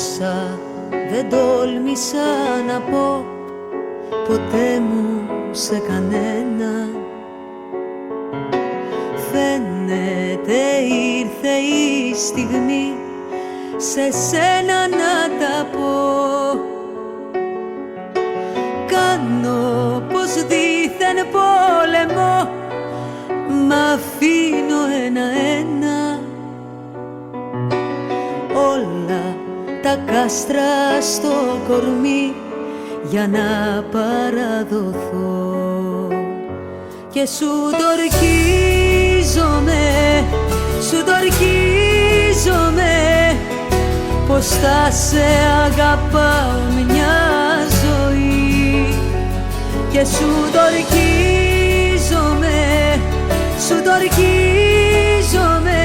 Όσα δεν τόλμησα να πω ποτέ μου σε κανένα, φαίνεται ήρθε η στιγμή σε σένα να τα πω. Κάνω πως δίθεν πόλεμο, μ' αφήνω ένα-ένα όλα τα κάστρα στο κορμί για να παραδοθώ. Και σου το ορκίζομαι, σου το ορκίζομαι, πως θα σε αγαπάω μια ζωή. Και σου το ορκίζομαι, σου το ορκίζομαι,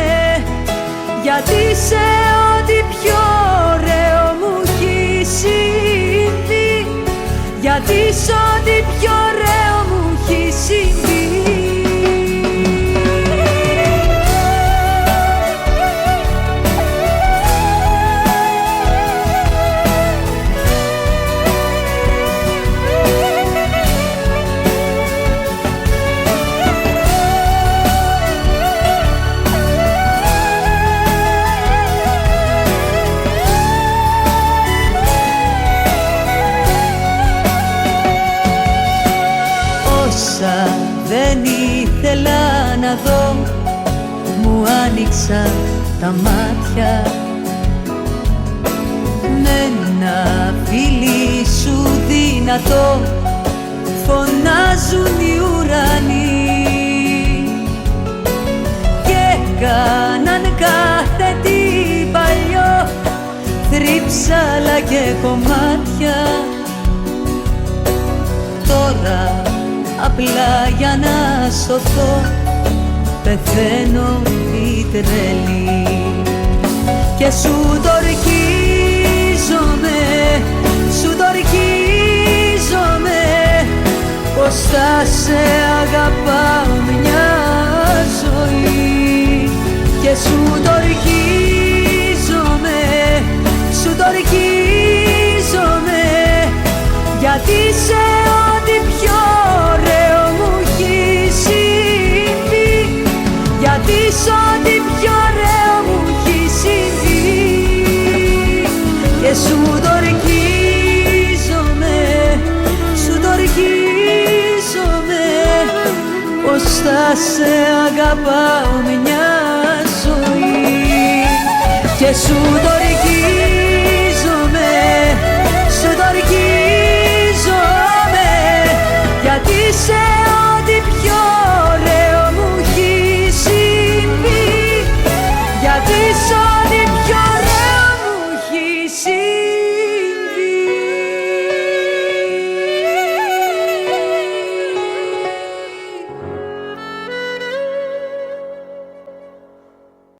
γιατί σε ό,τι πιο ωραίο μου έχει συμβεί, γιατί σε ό,τι πιο ωραίο μου έχει συμβεί. Δεν ήθελα να δω, μου άνοιξα τα μάτια. Με ένα φιλί σου δυνατό φωνάζουν οι ουρανοί και κάναν κάθε τι παλιό θρύψαλα και κομμάτια. Τώρα απλά για να σωθώ πεθαίνω η τρελή. Και σου το ορκίζομαι, σου το ορκίζομαι, πως θα σε αγαπάω μια ζωή. Και σου το ορκίζομαι, σου το ορκίζομαι, γιατί σε ό,τι πιο ωραίο μου έχει συμβεί, γιατί σε ό,τι πιο ωραίο μου έχει συμβεί. Και σου το ορκίζομαι, σου το ορκίζομαι, πως θα σε αγαπάω μια ζωή. Και σου το